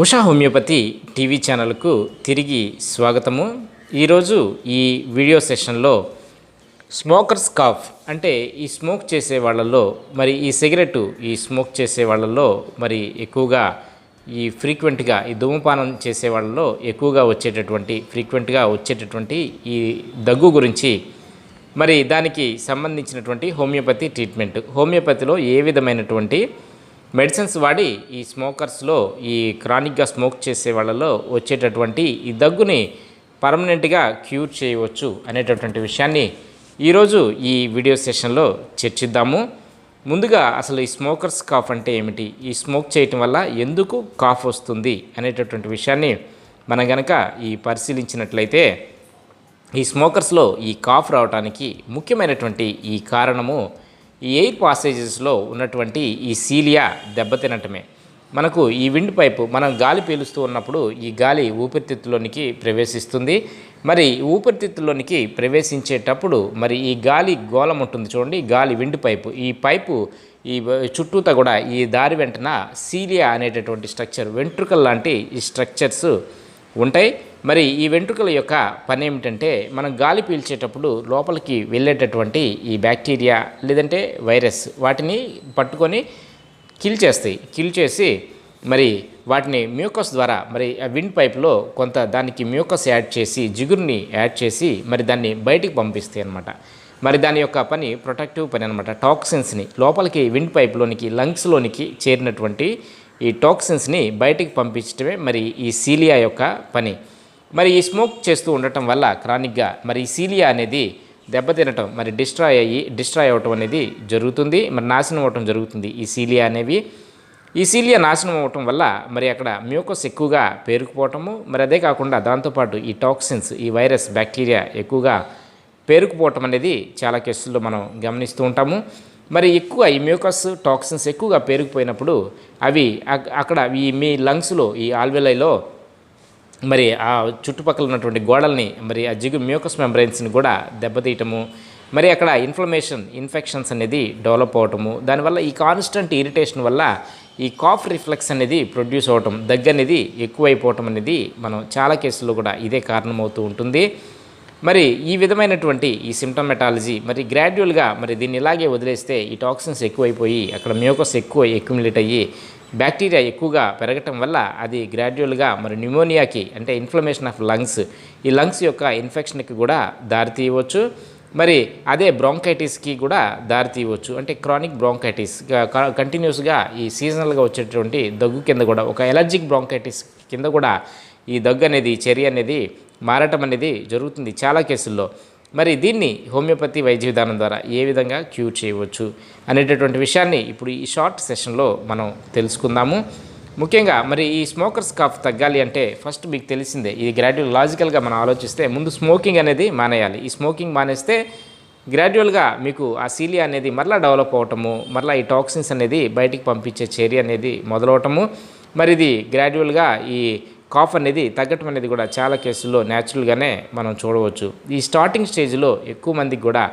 Usha homeopathy TV ఛానల్కు తిరిగి స్వాగతము. ఈరోజు ఈ వీడియో సెషన్లో స్మోకర్స్ కాఫ్ అంటే ఈ స్మోక్ చేసే వాళ్ళల్లో మరి ఈ సిగరెట్ స్మోక్ చేసే వాళ్ళల్లో మరి ఎక్కువగా ఫ్రీక్వెంట్గా ధూమపానం చేసే వాళ్ళలో ఎక్కువగా ఫ్రీక్వెంట్గా వచ్చేటటువంటి ఈ దగ్గు గురించి మరి దానికి సంబంధించినటువంటి హోమియోపతి ట్రీట్మెంట్, హోమియోపతిలో ఏ విధమైనటువంటి మెడిసిన్స్ వాడి ఈ స్మోకర్స్లో క్రానిక్గా స్మోక్ చేసే వాళ్ళలో వచ్చేటటువంటి ఈ దగ్గుని పర్మనెంట్గా క్యూర్ చేయవచ్చు అనేటటువంటి విషయాన్ని ఈరోజు ఈ వీడియో సెషన్లో చర్చిద్దాము. ముందుగా అసలు ఈ స్మోకర్స్ కాఫ్ అంటే ఏమిటి, ఈ స్మోక్ చేయటం వల్ల ఎందుకు కాఫ్ వస్తుంది అనేటటువంటి విషయాన్ని మనం గనక పరిశీలించినట్లయితే ఈ స్మోకర్స్లో ఈ కాఫ్ రావడానికి ముఖ్యమైనటువంటి ఈ కారణము ఈ ఎయిర్ పాసేజెస్లో ఉన్నటువంటి ఈ సీలియా దెబ్బతినటమే. మనకు ఈ విండ్ పైపు మనం గాలి పీలుస్తూ ఉన్నప్పుడు ఈ గాలి ఊపిరితిత్తులోనికి ప్రవేశిస్తుంది. మరి ఊపిరితిత్తులోనికి ప్రవేశించేటప్పుడు మరి ఈ గాలి గోళం ఉంటుంది చూడండి, గాలి విండ్ పైపు, ఈ పైపు చుట్టూతా కూడా ఈ దారి వెంటన సీలియా అనేటటువంటి స్ట్రక్చర్, వెంట్రుకల్ లాంటి ఈ స్ట్రక్చర్స్ ఉంటాయి. మరి ఈ వెంట్రుకల యొక్క పని ఏమిటంటే మనం గాలి పీల్చేటప్పుడు లోపలికి వెళ్ళేటటువంటి ఈ బ్యాక్టీరియా లేదంటే వైరస్ వాటిని పట్టుకొని కిల్ చేసి మరి వాటిని మ్యూకస్ ద్వారా మరి ఆ విండ్ పైప్లో కొంత దానికి మ్యూకస్ యాడ్ చేసి జిగురుని యాడ్ చేసి మరి దాన్ని బయటికి పంపిస్తాయి అన్నమాట. మరి దాని యొక్క పని ప్రొటెక్టివ్ పని అనమాట. టాక్సిన్స్ని లోపలికి విండ్ పైప్లోనికి లంగ్స్లోనికి చేరినటువంటి ఈ టాక్సిన్స్ని బయటికి పంపించడమే మరి ఈ సీలియా యొక్క పని. మరి ఈ స్మోక్ చేస్తూ ఉండటం వల్ల క్రానిక్గా మరి ఈ సీలియా అనేది దెబ్బతినటం, మరి డిస్ట్రాయ్ అవ్వటం అనేది జరుగుతుంది, మరి నాశనం అవ్వటం జరుగుతుంది. ఈ సీలియా నాశనం అవ్వటం వల్ల మరి అక్కడ మ్యూకస్ ఎక్కువగా పేరుకుపోవటము, మరి అదే కాకుండా దాంతోపాటు ఈ టాక్సిన్స్, ఈ వైరస్, బ్యాక్టీరియా ఎక్కువగా పేరుకుపోవటం అనేది చాలా కేసుల్లో మనం గమనిస్తూ ఉంటాము. మరి ఎక్కువ ఈ మ్యూకస్ టాక్సిన్స్ ఎక్కువగా పేరుకుపోయినప్పుడు అవి అక్కడ మీ లంగ్స్లో ఈ ఆల్వెలైలో మరి ఆ చుట్టుపక్కల ఉన్నటువంటి గోడల్ని మరి ఆ మ్యూకస్ మెంబ్రెయిన్స్ని కూడా దెబ్బతీయటము, మరి అక్కడ ఇన్ఫెక్షన్స్ అనేది డెవలప్ అవటము, దానివల్ల ఈ కాన్స్టెంట్ ఇరిటేషన్ వల్ల ఈ కాఫ్ రిఫ్లెక్స్ అనేది ప్రొడ్యూస్ అవటం, దగ్గు అనేది ఎక్కువైపోవటం అనేది మనం చాలా కేసుల్లో కూడా ఇదే కారణమవుతూ ఉంటుంది. మరి ఈ విధమైనటువంటి ఈ సిమ్టమెటాలజీ మరి గ్రాడ్యువల్గా మరి దీన్ని ఇలాగే వదిలేస్తే ఈ టాక్సిన్స్ ఎక్కువైపోయి అక్కడ మ్యూకస్ ఎక్కువ అక్యుములేట్ అయ్యి బ్యాక్టీరియా ఎక్కువగా పెరగటం వల్ల అది గ్రాడ్యువల్గా మరి న్యూమోనియాకి అంటే ఇన్ఫ్లమేషన్ ఆఫ్ లంగ్స్, ఈ లంగ్స్ యొక్క ఇన్ఫెక్షన్కి కూడా దారితీయవచ్చు. మరి అదే బ్రాంకైటిస్కి కూడా దారితీయవచ్చు. అంటే క్రానిక్ బ్రాంకైటిస్ కంటిన్యూస్గా ఈ సీజనల్గా వచ్చేటువంటి దగ్గు కింద కూడా ఒక ఎలర్జిక్ బ్రాంకైటిస్ కింద కూడా ఈ దగ్గు అనేది చర్య అనేది మారటం అనేది జరుగుతుంది చాలా కేసుల్లో. మరి దీన్ని హోమియోపతి వైద్య విధానం ద్వారా ఏ విధంగా క్యూర్ చేయవచ్చు అనేటటువంటి విషయాన్ని ఇప్పుడు ఈ షార్ట్ సెషన్లో మనం తెలుసుకుందాము. ముఖ్యంగా మరి ఈ స్మోకర్స్ కాఫ్ తగ్గాలి అంటే ఫస్ట్ మీకు తెలిసిందే, ఇది గ్రాడ్యువల్ లాజికల్గా మనం ఆలోచిస్తే ముందు స్మోకింగ్ అనేది మానేయాలి. ఈ స్మోకింగ్ మానేస్తే గ్రాడ్యువల్గా మీకు ఆ సీలియా అనేది మరలా డెవలప్ అవటము, మరలా ఈ టాక్సిన్స్ అనేది బయటికి పంపించే చర్య అనేది మొదలవటము, మరి ఇది గ్రాడ్యువల్గా ఈ కాఫ్ అనేది తగ్గటం అనేది కూడా చాలా కేసుల్లో న్యాచురల్గానే మనం చూడవచ్చు. ఈ స్టార్టింగ్ స్టేజ్లో ఎక్కువ మందికి కూడా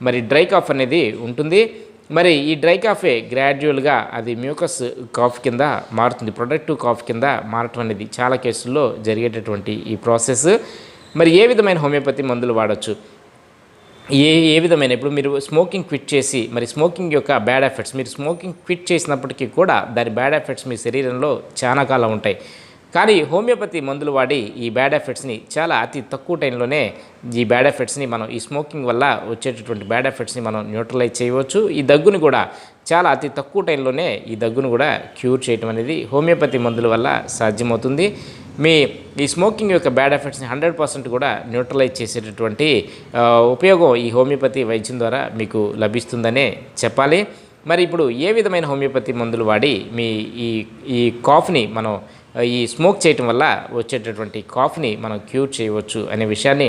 మరి డ్రై కాఫ్ అనేది ఉంటుంది. మరి ఈ డ్రై కాఫే గ్రాడ్యువల్గా అది మ్యూకస్ కాఫ్ కింద మారుతుంది, ప్రొడక్టివ్ కాఫ్ కింద మారటం అనేది చాలా కేసుల్లో జరిగేటటువంటి ఈ ప్రాసెస్. మరి ఏ విధమైన హోమియోపతి మందులు వాడచ్చు, ఏ విధమైన ఇప్పుడు మీరు స్మోకింగ్ క్విట్ చేసి మరి స్మోకింగ్ యొక్క బ్యాడ్ ఎఫెక్ట్స్, మీరు స్మోకింగ్ క్విట్ చేసినప్పటికీ కూడా దాని బ్యాడ్ ఎఫెక్ట్స్ మీ శరీరంలో చాలా కాలం ఉంటాయి. కానీ హోమియోపతి మందులు వాడి ఈ బ్యాడ్ ఎఫెక్ట్స్ని చాలా అతి తక్కువ టైంలోనే ఈ బ్యాడ్ ఎఫెక్ట్స్ని మనం ఈ స్మోకింగ్ వల్ల వచ్చేటటువంటి బ్యాడ్ ఎఫెక్ట్స్ని మనం న్యూట్రలైజ్ చేయవచ్చు. ఈ దగ్గుని కూడా చాలా అతి తక్కువ టైంలోనే ఈ దగ్గును కూడా క్యూర్ చేయడం అనేది హోమియోపతి మందుల వల్ల సాధ్యమవుతుంది. ఈ స్మోకింగ్ యొక్క బ్యాడ్ ఎఫెక్ట్స్ని 100% కూడా న్యూట్రలైజ్ చేసేటటువంటి ఉపయోగం ఈ హోమియోపతి వైద్యం ద్వారా మీకు లభిస్తుందనే చెప్పాలి. మరి ఇప్పుడు ఏ విధమైన హోమియోపతి మందులు వాడి ఈ కాఫ్ని మనం ఈ స్మోక్ చేయటం వల్ల వచ్చేటటువంటి కాఫ్ని మనం క్యూర్ చేయవచ్చు అనే విషయాన్ని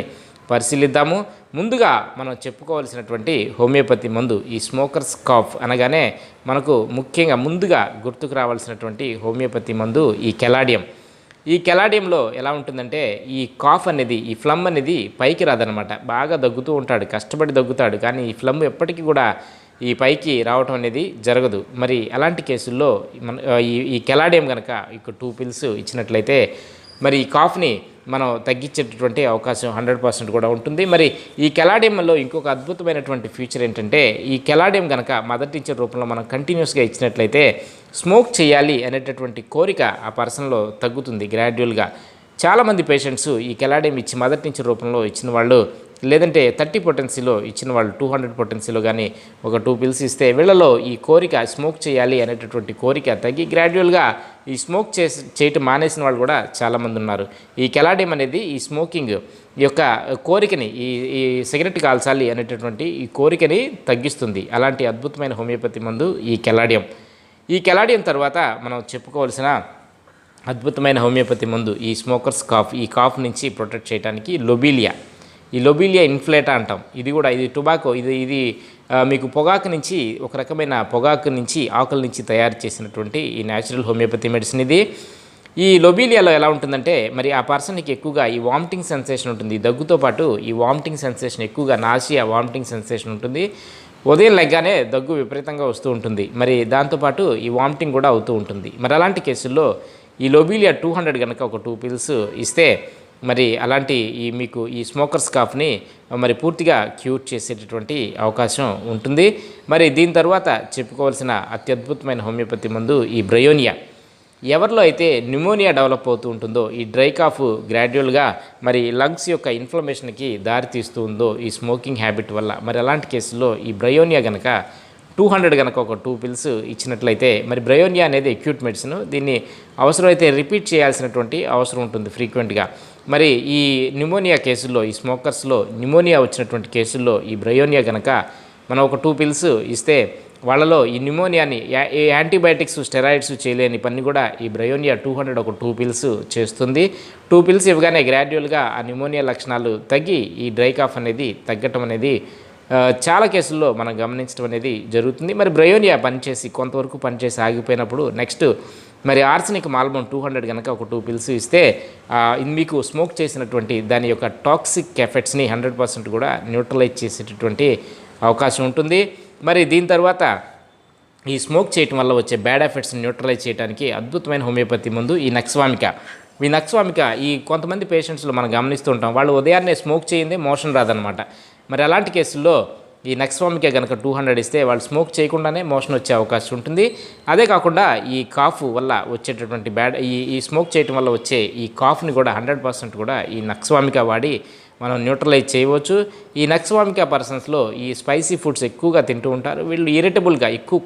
పరిశీలిద్దాము. ముందుగా మనం చెప్పుకోవాల్సినటువంటి హోమియోపతి మందు ఈ స్మోకర్స్ కాఫ్ అనగానే మనకు ముఖ్యంగా ముందుగా గుర్తుకు రావాల్సినటువంటి హోమియోపతి మందు ఈ కెలాడియం. ఈ కెలాడియంలో ఎలా ఉంటుందంటే ఈ కాఫ్ అనేది, ఈ ఫ్లమ్ అనేది పైకి రాదనమాట. బాగా దగ్గుతూ ఉంటాడు, కష్టపడి దగ్గుతాడు, కానీ ఈ ఫ్లమ్ ఎప్పటికీ కూడా ఈ పైకి రావటం అనేది జరగదు. మరి అలాంటి కేసుల్లో మన ఈ కెలాడియం కనుక ఇక 2 పిల్స్ ఇచ్చినట్లయితే మరి ఈ కాఫ్ని మనం తగ్గించేటటువంటి అవకాశం 100% కూడా ఉంటుంది. మరి ఈ కెలాడియంలో ఇంకొక అద్భుతమైనటువంటి ఫీచర్ ఏంటంటే, ఈ కెలాడియం కనుక మదర్ టీచర్ రూపంలో మనం కంటిన్యూస్గా ఇచ్చినట్లయితే స్మోక్ చేయాలి అనేటటువంటి కోరిక ఆ పర్సన్లో తగ్గుతుంది గ్రాడ్యువల్గా. చాలామంది పేషెంట్స్ ఈ కెలాడియం ఇచ్చి మదర్ టీచర్ రూపంలో ఇచ్చిన వాళ్ళు, లేదంటే 30 పొటెన్సీలో ఇచ్చిన వాళ్ళు 200 పొటెన్సీలో కానీ ఒక 2 పిల్స్ ఇస్తే వీళ్ళలో ఈ కోరిక స్మోక్ చేయాలి అనేటటువంటి కోరిక తగ్గి గ్రాడ్యువల్గా ఈ స్మోక్ చేయటం మానేసిన వాళ్ళు కూడా చాలామంది ఉన్నారు. ఈ కెలాడియం అనేది ఈ స్మోకింగ్ యొక్క కోరికని ఈ సిగరెట్ కాల్చాలి అనేటటువంటి ఈ కోరికని తగ్గిస్తుంది. అలాంటి అద్భుతమైన హోమియోపతి మందు ఈ కెలాడియం. ఈ కెలాడియం తర్వాత మనం చెప్పుకోవాల్సిన అద్భుతమైన హోమియోపతి మందు ఈ స్మోకర్స్ కాఫ్, ఈ కాఫ్ నుంచి ప్రొటెక్ట్ చేయడానికి లొబీలియా. ఈ లొబీలియా ఇన్ఫ్లేటా అంటాం. ఇది కూడా ఇది టొబాకో, ఇది మీకు పొగాకు నుంచి, ఒక రకమైన పొగాకు నుంచి, ఆకుల నుంచి తయారు చేసినటువంటి ఈ న్యాచురల్ హోమియోపతి మెడిసిన్ ఇది. ఈ లొబీలియాలో ఎలా ఉంటుందంటే, మరి ఆ పర్సన్కి ఎక్కువగా ఈ వామిటింగ్ సెన్సేషన్ ఉంటుంది. దగ్గుతో పాటు ఈ వామిటింగ్ సెన్సేషన్ ఎక్కువగా, నాసియా వామిటింగ్ సెన్సేషన్ ఉంటుంది. ఉదయం లెగ్గానే దగ్గు విపరీతంగా వస్తూ ఉంటుంది. మరి దాంతోపాటు ఈ వామిటింగ్ కూడా అవుతూ ఉంటుంది. మరి అలాంటి కేసుల్లో ఈ లొబీలియా 200 కనుక ఒక 2 పిల్స్ ఇస్తే మరి అలాంటి మీకు ఈ స్మోకర్స్ కాఫ్ని మరి పూర్తిగా క్యూర్ చేసేటటువంటి అవకాశం ఉంటుంది. మరి దీని తర్వాత చెప్పుకోవాల్సిన అత్యద్భుతమైన హోమియోపతి మందు ఈ బ్రయోనియా. ఎవరిలో అయితే న్యూమోనియా డెవలప్ అవుతూ ఉంటుందో, ఈ డ్రై కాఫ్ గ్రాడ్యువల్గా మరి లంగ్స్ యొక్క ఇన్ఫ్లమేషన్కి దారితీస్తూ ఉందో ఈ స్మోకింగ్ హ్యాబిట్ వల్ల, మరి అలాంటి కేసుల్లో ఈ బ్రయోనియా కనుక 200 కనుక ఒక 2 పిల్స్ ఇచ్చినట్లయితే, మరి బ్రయోనియా అనేది అక్యూట్ మెడిసిన్. దీన్ని అవసరమైతే రిపీట్ చేయాల్సినటువంటి అవసరం ఉంటుంది ఫ్రీక్వెంట్గా. మరి ఈ న్యూమోనియా కేసుల్లో, ఈ స్మోకర్స్లో న్యూమోనియా వచ్చినటువంటి కేసుల్లో ఈ బ్రయోనియా కనుక మనం ఒక 2 పిల్స్ ఇస్తే వాళ్ళలో ఈ న్యూమోనియాని యాంటీబయాటిక్స్, స్టెరాయిడ్స్ చేయలేని పని కూడా ఈ బ్రయోనియా 200 ఒక 2 పిల్స్ చేస్తుంది. 2 పిల్స్ ఇవ్వగానే గ్రాడ్యువల్గా ఆ న్యూమోనియా లక్షణాలు తగ్గి ఈ డ్రై కాఫ్ అనేది తగ్గటం అనేది చాలా కేసుల్లో మనం గమనించడం అనేది జరుగుతుంది. మరి బ్రయోనియా పనిచేసి కొంతవరకు పనిచేసి ఆగిపోయినప్పుడు నెక్స్ట్ మరి ఆర్సనిక్ మాల్బోన్ 200 కనుక ఒక 2 పిల్స్ ఇస్తే మీకు స్మోక్ చేసినటువంటి దాని యొక్క టాక్సిక్ ఎఫెక్ట్స్ని 100% కూడా న్యూట్రలైజ్ చేసేటటువంటి అవకాశం ఉంటుంది. మరి దీని తర్వాత ఈ స్మోక్ చేయటం వల్ల వచ్చే బ్యాడ్ ఎఫెక్ట్స్ని న్యూట్రలైజ్ చేయడానికి అద్భుతమైన హోమియోపతి మందు ఈ నక్స్వామిక. ఈ నక్స్వామిక ఈ కొంతమంది పేషెంట్స్లో మనం గమనిస్తూ ఉంటాం, వాళ్ళు ఉదయాన్నే స్మోక్ చేయిందే మోషన్ రాదనమాట. మరి అలాంటి కేసుల్లో ఈ నక్స్వామిక కనుక 200 ఇస్తే వాళ్ళు స్మోక్ చేయకుండానే మోషన్ వచ్చే అవకాశం ఉంటుంది. అదే కాకుండా ఈ కాఫ్ వల్ల వచ్చేటటువంటి ఈ స్మోక్ చేయటం వల్ల వచ్చే ఈ కాఫ్ని కూడా 100% కూడా ఈ నక్స్వామిక వాడి మనం న్యూట్రలైజ్ చేయవచ్చు. ఈ నక్స్వామిక పర్సన్స్లో ఈ స్పైసీ ఫుడ్స్ ఎక్కువగా తింటూ ఉంటారు. వీళ్ళు ఇరిటబుల్గా, ఎక్కువ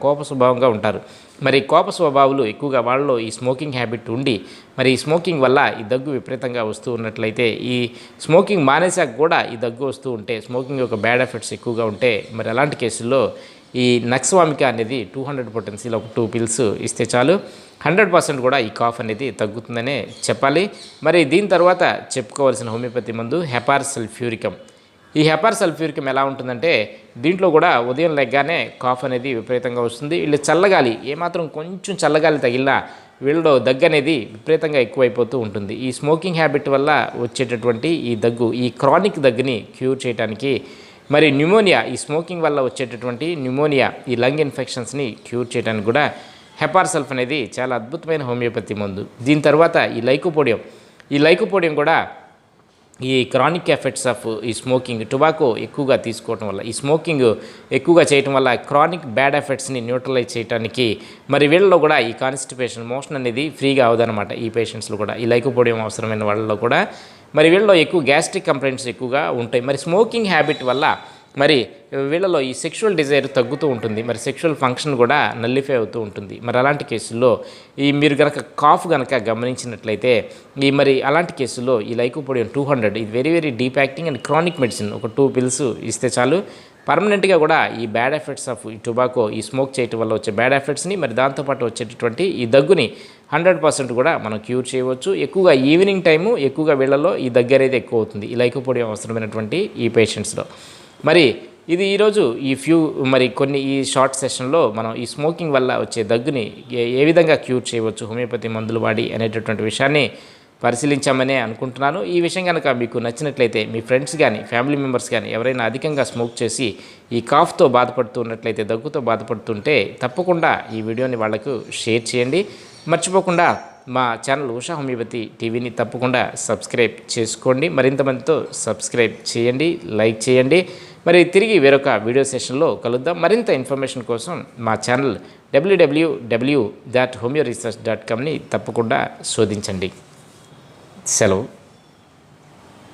కోప స్వభావంగా ఉంటారు. మరి కోప స్వభావాలు ఎక్కువగా వాళ్ళలో ఈ స్మోకింగ్ హ్యాబిట్ ఉండి, మరి ఈ స్మోకింగ్ వల్ల ఈ దగ్గు విపరీతంగా వస్తూ ఉన్నట్లయితే, ఈ స్మోకింగ్ మానేసాక కూడా ఈ దగ్గు వస్తూ ఉంటే, స్మోకింగ్ యొక్క బ్యాడ్ ఎఫెక్ట్స్ ఎక్కువగా ఉంటే, మరి అలాంటి కేసుల్లో ఈ నక్స్వామిక అనేది 200 పొటెన్సీలో ఒక 2 పిల్స్ ఇస్తే చాలు, 100% కూడా ఈ కాఫ్ అనేది తగ్గుతుందనే చెప్పాలి. మరి దీని తర్వాత చెప్పుకోవాల్సిన హోమియోపతి మందు హెపార్ సల్ఫ్యూరికం. ఈ హెపార్ సల్ఫ్యూరికం ఎలా ఉంటుందంటే, దీంట్లో కూడా ఉదయం లెగ్గానే కాఫ్ అనేది విపరీతంగా వస్తుంది. వీళ్ళు చల్లగాలి, ఏమాత్రం కొంచెం చల్లగాలి తగిలినా వీళ్ళలో దగ్గు అనేది విపరీతంగా ఎక్కువైపోతూ ఉంటుంది. ఈ స్మోకింగ్ హ్యాబిట్ వల్ల వచ్చేటటువంటి ఈ దగ్గు, ఈ క్రానిక్ దగ్గుని క్యూర్ చేయడానికి, మరి న్యూమోనియా, ఈ స్మోకింగ్ వల్ల వచ్చేటటువంటి న్యూమోనియా, ఈ లంగ్ ఇన్ఫెక్షన్స్ని క్యూర్ చేయడానికి కూడా హెపార్ సల్ఫ్ అనేది చాలా అద్భుతమైన హోమియోపతి మందు. దీని తర్వాత ఈ లైకోపోడియం కూడా ఈ క్రానిక్ ఎఫెక్ట్స్ ఆఫ్ ఈ స్మోకింగ్, టొబాకో ఎక్కువగా తీసుకోవటం వల్ల, ఈ స్మోకింగ్ ఎక్కువగా చేయటం వల్ల క్రానిక్ బ్యాడ్ ఎఫెక్ట్స్ని న్యూట్రలైజ్ చేయడానికి, మరి వీళ్ళలో కూడా ఈ కాన్స్టిపేషన్, మోషన్ అనేది ఫ్రీగా అవదనమాట. ఈ పేషెంట్స్లో కూడా ఈ లైకోపోడియం అవసరమైన వాళ్ళలో కూడా మరి వీళ్ళలో ఎక్కువ గ్యాస్ట్రిక్ కంప్లైంట్స్ ఎక్కువగా ఉంటాయి. మరి స్మోకింగ్ హ్యాబిట్ వల్ల మరి వీళ్ళలో ఈ సెక్షువల్ డిజైర్ తగ్గుతూ ఉంటుంది. మరి సెక్షువల్ ఫంక్షన్ కూడా నల్లిఫై అవుతూ ఉంటుంది. మరి అలాంటి కేసుల్లో మీరు కనుక కాఫ్ కనుక గమనించినట్లయితే, మరి అలాంటి కేసుల్లో ఈ లైకోపోడియం 200 ఇది very very deep acting and chronic medicine ఒక 2 పిల్స్ ఇస్తే చాలు, పర్మనెంట్గా కూడా ఈ బ్యాడ్ ఎఫెక్ట్స్ ఆఫ్ ఈ టొబాకో, ఈ స్మోక్ చేయటం వల్ల వచ్చే బ్యాడ్ ఎఫెక్ట్స్ని, మరి దాంతోపాటు వచ్చేటటువంటి ఈ దగ్గుని 100% కూడా మనం క్యూర్ చేయవచ్చు. ఎక్కువగా ఈవినింగ్ టైము ఎక్కువగా వీళ్ళలో ఈ దగ్గు అనేది ఎక్కువ అవుతుంది ఈ లైకోపోడియం అవసరమైనటువంటి ఈ పేషెంట్స్లో. మరి ఇది ఈరోజు కొన్ని ఈ షార్ట్ సెషన్లో మనం ఈ స్మోకింగ్ వల్ల వచ్చే దగ్గుని ఏ విధంగా క్యూర్ చేయవచ్చు హోమియోపతి మందులు వాడి అనేటటువంటి విషయాన్ని పరిశీలించామనే అనుకుంటున్నాను. ఈ విషయం కనుక మీకు నచ్చినట్లయితే మీ ఫ్రెండ్స్ కానీ ఫ్యామిలీ మెంబర్స్ కానీ ఎవరైనా అధికంగా స్మోక్ చేసి ఈ కాఫ్తో బాధపడుతూ ఉన్నట్లయితే, దగ్గుతో బాధపడుతుంటే తప్పకుండా ఈ వీడియోని వాళ్ళకు షేర్ చేయండి. మర్చిపోకుండా మా ఛానల్ ఉషా హోమియోపతి టీవీని తప్పకుండా సబ్స్క్రైబ్ చేసుకోండి. మరింత మందితో సబ్స్క్రైబ్ చేయండి, లైక్ చేయండి. మరి తిరిగి వేరొక వీడియో సెషన్లో కలుద్దాం. మరింత ఇన్ఫర్మేషన్ కోసం మా ఛానల్ www.homeoresearch.comని తప్పకుండా శోధించండి. సెలవు.